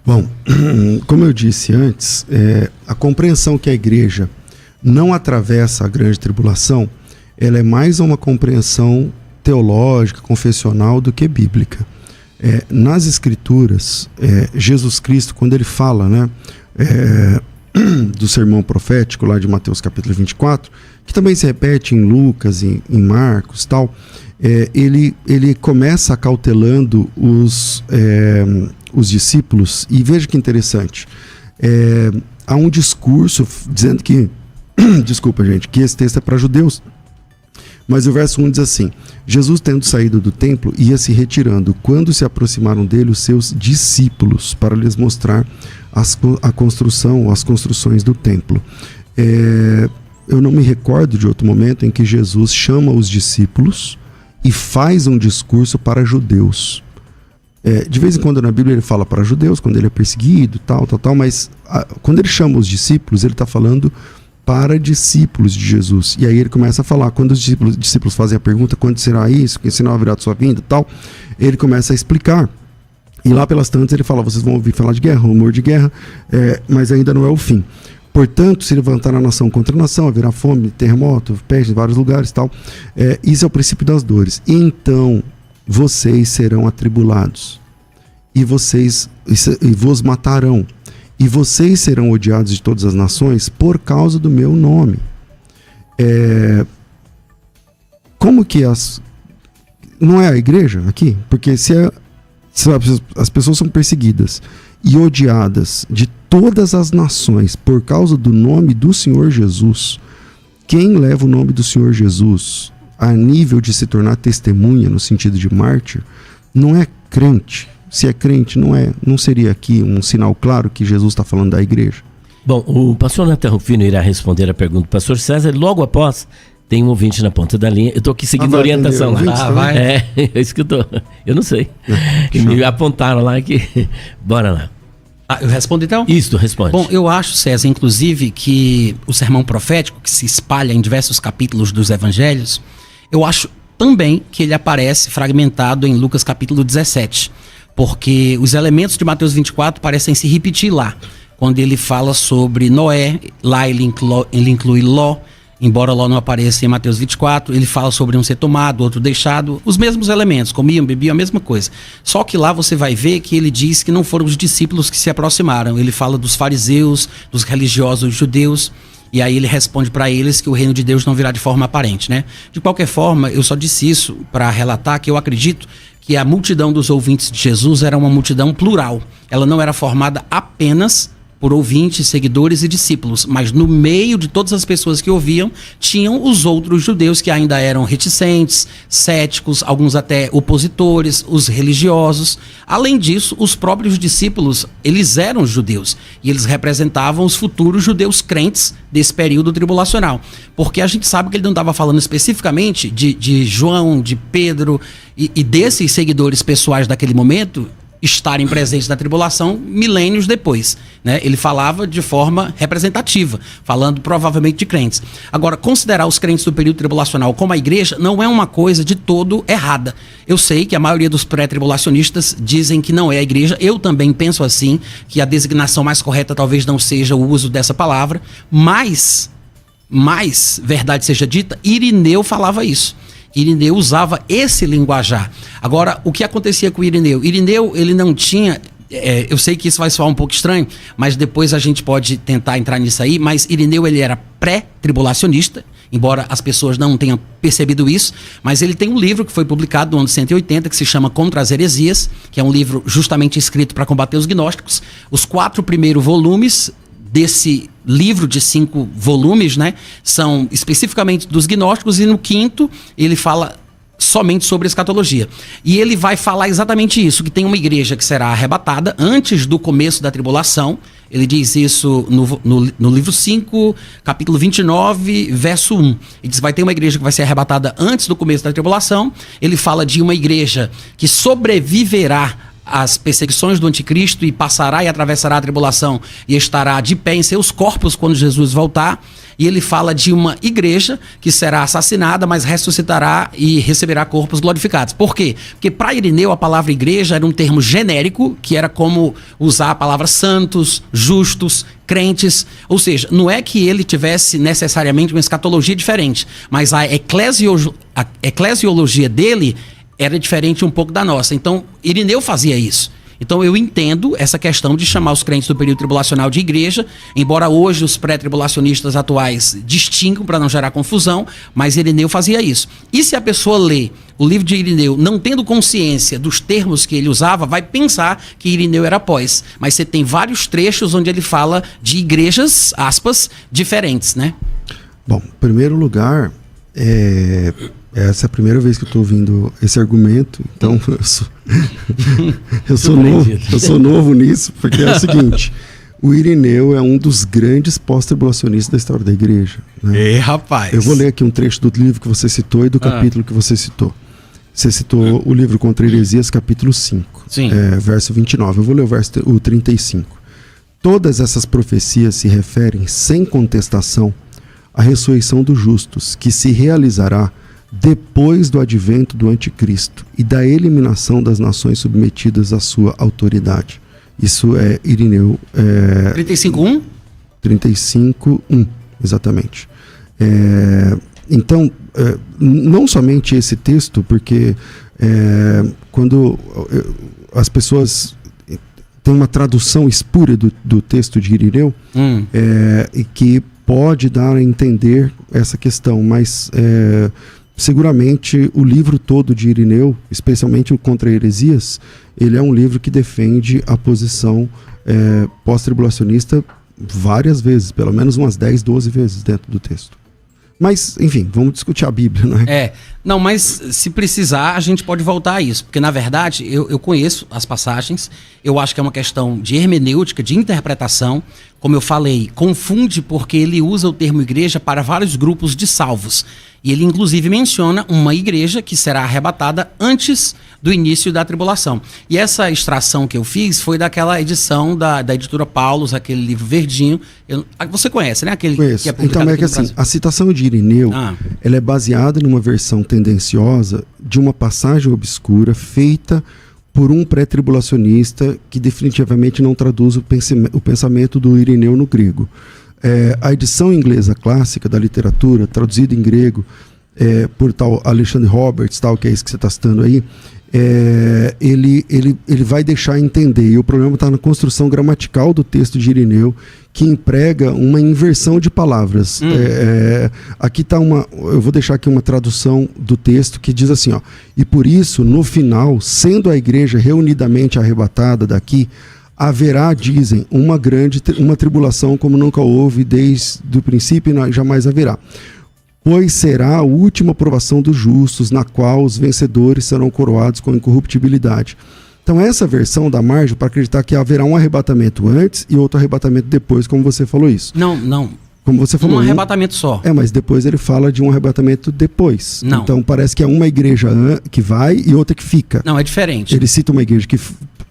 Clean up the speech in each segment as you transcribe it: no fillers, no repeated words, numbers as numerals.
Bom, como eu disse antes, a compreensão que a igreja não atravessa a grande tribulação, ela é mais uma compreensão teológica, confessional do que bíblica. Nas escrituras, Jesus Cristo, quando ele fala, né, do sermão profético lá de Mateus capítulo 24, que também se repete em Lucas, em Marcos e tal, ele começa acautelando os discípulos, e veja que interessante, há um discurso dizendo que, desculpa gente, que esse texto é para judeus, mas o verso 1 diz assim: Jesus, tendo saído do templo, ia se retirando, quando se aproximaram dele os seus discípulos, para lhes mostrar as construções do templo. Eu não me recordo de outro momento em que Jesus chama os discípulos e faz um discurso para judeus. De vez em quando na Bíblia ele fala para judeus, quando ele é perseguido, tal, mas quando ele chama os discípulos, ele está falando para discípulos de Jesus. E aí ele começa a falar, quando os discípulos fazem a pergunta, quando será isso, que sinal haverá de sua vinda, tal, ele começa a explicar. E lá pelas tantas ele fala, vocês vão ouvir falar de guerra, rumor de guerra, mas ainda não é o fim. Portanto, se levantar a nação contra a nação, haverá fome, terremoto, peste em vários lugares, tal. Isso é o princípio das dores. Então, vocês serão atribulados, e vos matarão, e vocês serão odiados de todas as nações por causa do meu nome. Como que não é a igreja aqui? Porque se as pessoas são perseguidas e odiadas de todas as nações por causa do nome do Senhor Jesus, quem leva o nome do Senhor Jesus a nível de se tornar testemunha, no sentido de mártir, não é crente. Se é crente, não seria aqui um sinal claro que Jesus está falando da igreja? Bom, o pastor Nathan Rufino irá responder a pergunta do pastor César, e logo após tem um ouvinte na ponta da linha. Eu estou aqui seguindo a orientação lá. Vai. É isso que eu não sei. Me apontaram lá que... Bora lá. Eu respondo então? Isso, tu responde. Bom, eu acho, César, inclusive, que o sermão profético, que se espalha em diversos capítulos dos evangelhos, eu acho também que ele aparece fragmentado em Lucas capítulo 17, porque os elementos de Mateus 24 parecem se repetir lá. Quando ele fala sobre Noé, lá ele inclui Ló, embora Ló não apareça em Mateus 24, ele fala sobre um ser tomado, outro deixado, os mesmos elementos, comiam, bebiam, a mesma coisa. Só que lá você vai ver que ele diz que não foram os discípulos que se aproximaram, ele fala dos fariseus, dos religiosos judeus, e aí ele responde para eles que o reino de Deus não virá de forma aparente, né? De qualquer forma, eu só disse isso para relatar que eu acredito que a multidão dos ouvintes de Jesus era uma multidão plural. Ela não era formada apenas por ouvintes, seguidores e discípulos, mas no meio de todas as pessoas que ouviam, tinham os outros judeus que ainda eram reticentes, céticos, alguns até opositores, os religiosos. Além disso, os próprios discípulos, eles eram judeus, e eles representavam os futuros judeus crentes desse período tribulacional, porque a gente sabe que ele não estava falando especificamente de João, de Pedro e desses seguidores pessoais daquele momento estarem presentes na tribulação milênios depois, né? Ele falava de forma representativa, falando provavelmente de crentes. Agora, considerar os crentes do período tribulacional como a igreja não é uma coisa de todo errada. Eu sei que a maioria dos pré-tribulacionistas dizem que não é a igreja, eu também penso assim, que a designação mais correta talvez não seja o uso dessa palavra, mas, verdade seja dita, Irineu falava isso. Irineu usava esse linguajar. Agora, o que acontecia com Irineu? Irineu, ele não tinha... eu sei que isso vai soar um pouco estranho, mas depois a gente pode tentar entrar nisso aí, mas Irineu, ele era pré-tribulacionista, embora as pessoas não tenham percebido isso, mas ele tem um livro que foi publicado no ano 180, que se chama Contra as Heresias, que é um livro justamente escrito para combater os gnósticos. Os 4 primeiros volumes desse livro de 5 volumes, né, são especificamente dos gnósticos, e no 5º ele fala somente sobre escatologia. E ele vai falar exatamente isso, que tem uma igreja que será arrebatada antes do começo da tribulação. Ele diz isso no livro 5, capítulo 29, verso 1. Ele diz que vai ter uma igreja que vai ser arrebatada antes do começo da tribulação. Ele fala de uma igreja que sobreviverá as perseguições do anticristo e passará e atravessará a tribulação e estará de pé em seus corpos quando Jesus voltar. E ele fala de uma igreja que será assassinada, mas ressuscitará e receberá corpos glorificados. Por quê? Porque para Irineu a palavra igreja era um termo genérico, que era como usar a palavra santos, justos, crentes. Ou seja, não é que ele tivesse necessariamente uma escatologia diferente, mas a eclesiologia dele era diferente um pouco da nossa. Então, Irineu fazia isso. Então eu entendo essa questão de chamar os crentes do período tribulacional de igreja, embora hoje os pré-tribulacionistas atuais distingam para não gerar confusão, mas Irineu fazia isso. E se a pessoa lê o livro de Irineu não tendo consciência dos termos que ele usava, vai pensar que Irineu era pós. Mas você tem vários trechos onde ele fala de igrejas, aspas, diferentes, né? Bom, em primeiro lugar, essa é a primeira vez que eu estou ouvindo esse argumento, então eu sou novo nisso, porque é o seguinte: o Irineu é um dos grandes pós-tribulacionistas da história da igreja. Né? Rapaz! Eu vou ler aqui um trecho do livro que você citou e do capítulo que você citou. Você citou o livro Contra Heresias, capítulo 5, verso 29. Eu vou ler o 35. Todas essas profecias se referem, sem contestação, à ressurreição dos justos, que se realizará depois do advento do anticristo e da eliminação das nações submetidas à sua autoridade. Isso é Irineu 35:1? 35:1, exatamente. Então, não somente esse texto, porque quando as pessoas têm uma tradução espúria do texto de Irineu, e que pode dar a entender essa questão, mas seguramente o livro todo de Irineu, especialmente o Contra Heresias, ele é um livro que defende a posição pós-tribulacionista várias vezes, pelo menos umas 10, 12 vezes dentro do texto. Mas, enfim, vamos discutir a Bíblia, não é? Não, mas se precisar, a gente pode voltar a isso. Porque, na verdade, eu conheço as passagens, eu acho que é uma questão de hermenêutica, de interpretação. Como eu falei, confunde porque ele usa o termo igreja para vários grupos de salvos. E ele, inclusive, menciona uma igreja que será arrebatada antes do início da tribulação. E essa extração que eu fiz foi daquela edição da editora Paulus, aquele livro verdinho. Você conhece, né? Aquele Conheço. Que é publicado então é que assim, a citação de Irineu, ela é baseada numa versão tendenciosa de uma passagem obscura feita por um pré-tribulacionista que definitivamente não traduz o pensamento do Irineu no grego. A edição inglesa clássica da literatura, traduzida em grego por tal Alexander Roberts, tal, que é isso que você está citando aí, ele vai deixar entender, e o problema está na construção gramatical do texto de Irineu, que emprega uma inversão de palavras. Aqui está eu vou deixar aqui uma tradução do texto que diz assim, ó: e por isso, no final, sendo a igreja reunidamente arrebatada daqui, haverá, dizem, uma tribulação como nunca houve desde o princípio e jamais haverá. Pois será a última provação dos justos, na qual os vencedores serão coroados com incorruptibilidade. Então essa versão dá margem para acreditar que haverá um arrebatamento antes e outro arrebatamento depois, como você falou isso. Não. Como você falou, um arrebatamento só. Mas depois ele fala de um arrebatamento depois. Não. Então parece que é uma igreja que vai e outra que fica. Não, é diferente. Ele cita uma igreja que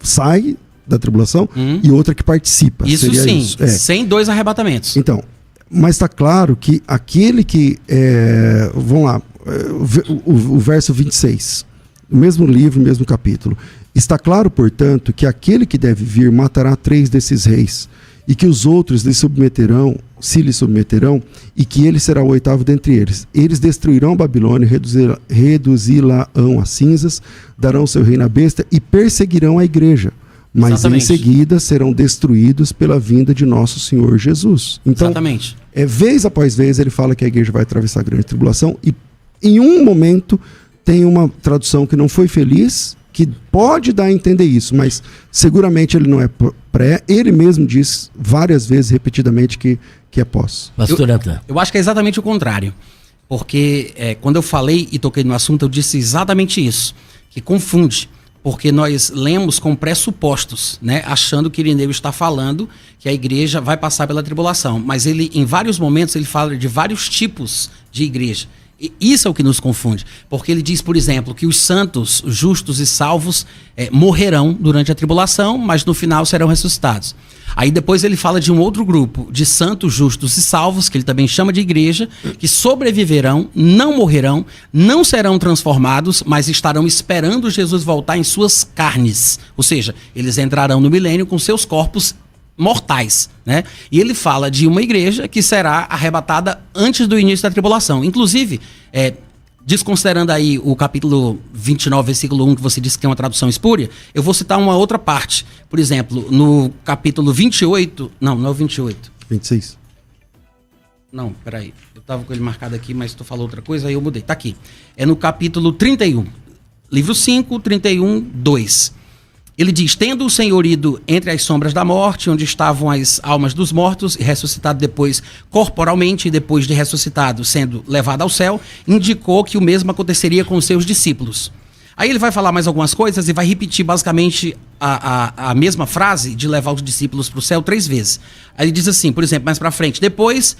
sai da tribulação e outra que participa. Isso sim, sem dois arrebatamentos. Então, mas está claro que aquele que... vamos lá, o verso 26, o mesmo livro, o mesmo capítulo. Está claro, portanto, que aquele que deve vir matará 3 desses reis, e que os outros lhe submeterão, e que ele será o 8º dentre eles. Eles destruirão a Babilônia, reduzi-la-ão a cinzas, darão seu reino à besta e perseguirão a igreja. Mas Exatamente. Em seguida serão destruídos pela vinda de nosso Senhor Jesus. Então, Exatamente. Vez após vez ele fala que a igreja vai atravessar a grande tribulação, e em um momento tem uma tradução que não foi feliz, que pode dar a entender isso, mas seguramente ele não é pré. Ele mesmo diz várias vezes, repetidamente, que é pós. Pastor Natan. Eu acho que é exatamente o contrário. Porque quando eu falei e toquei no assunto, eu disse exatamente isso, que confunde. Porque nós lemos com pressupostos, né? Achando que Irineu está falando que a igreja vai passar pela tribulação. Mas ele, em vários momentos, ele fala de vários tipos de igreja. Isso é o que nos confunde, porque ele diz, por exemplo, que os santos, justos e salvos morrerão durante a tribulação, mas no final serão ressuscitados. Aí depois ele fala de um outro grupo de santos, justos e salvos, que ele também chama de igreja, que sobreviverão, não morrerão, não serão transformados, mas estarão esperando Jesus voltar em suas carnes. Ou seja, eles entrarão no milênio com seus corpos mortais, né? E ele fala de uma igreja que será arrebatada antes do início da tribulação. Inclusive, desconsiderando aí o capítulo 29, versículo 1, que você disse que é uma tradução espúria, eu vou citar uma outra parte. Por exemplo, no capítulo 28... Não é o 28. 26. Não, peraí. Eu estava com ele marcado aqui, mas tu falou outra coisa, aí eu mudei. Tá aqui. É no capítulo 31. Livro 5, 31, 2. Ele diz, tendo o Senhor ido entre as sombras da morte, onde estavam as almas dos mortos, e ressuscitado depois corporalmente, e depois de ressuscitado sendo levado ao céu, indicou que o mesmo aconteceria com os seus discípulos. Aí ele vai falar mais algumas coisas e vai repetir basicamente a mesma frase de levar os discípulos para o céu 3 vezes. Aí ele diz assim, por exemplo, mais para frente, depois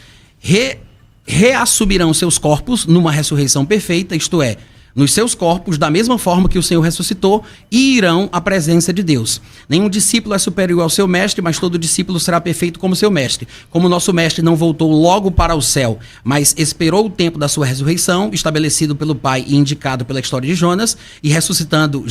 reassumirão seus corpos numa ressurreição perfeita, isto é, nos seus corpos, da mesma forma que o Senhor ressuscitou, e irão à presença de Deus. Nenhum discípulo é superior ao seu mestre, mas todo discípulo será perfeito como seu mestre. Como nosso mestre não voltou logo para o céu, mas esperou o tempo da sua ressurreição, estabelecido pelo Pai e indicado pela história de Jonas, e ressuscitando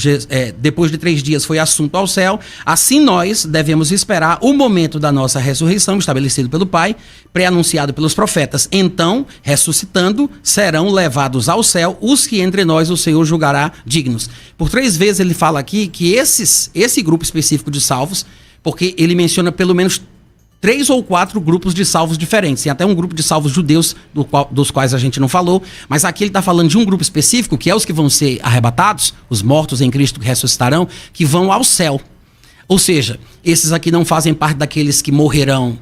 depois de 3 dias foi assunto ao céu, assim nós devemos esperar o momento da nossa ressurreição, estabelecido pelo Pai, pré-anunciado pelos profetas. Então, ressuscitando, serão levados ao céu os que entre nós o Senhor julgará dignos. Por 3 vezes ele fala aqui que esse grupo específico de salvos, porque ele menciona pelo menos 3 ou 4 grupos de salvos diferentes. Tem até um grupo de salvos judeus, dos quais a gente não falou, mas aqui ele está falando de um grupo específico, que é os que vão ser arrebatados, os mortos em Cristo que ressuscitarão, que vão ao céu. Ou seja, esses aqui não fazem parte daqueles que morrerão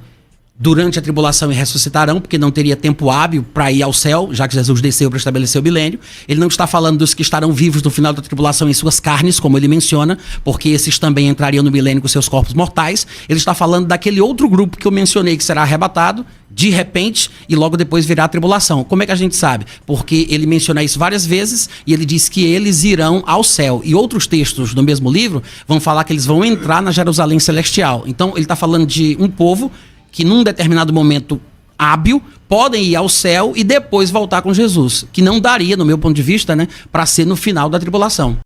durante a tribulação e ressuscitarão, porque não teria tempo hábil para ir ao céu, já que Jesus desceu para estabelecer o milênio. Ele não está falando dos que estarão vivos no final da tribulação em suas carnes, como ele menciona, porque esses também entrariam no milênio com seus corpos mortais. Ele está falando daquele outro grupo que eu mencionei, que será arrebatado de repente e logo depois virá a tribulação. Como é que a gente sabe? Porque ele menciona isso várias vezes e ele diz que eles irão ao céu. E outros textos do mesmo livro vão falar que eles vão entrar na Jerusalém celestial. Então ele está falando de um povo que num determinado momento hábil podem ir ao céu e depois voltar com Jesus, que não daria, no meu ponto de vista, né, para ser no final da tribulação.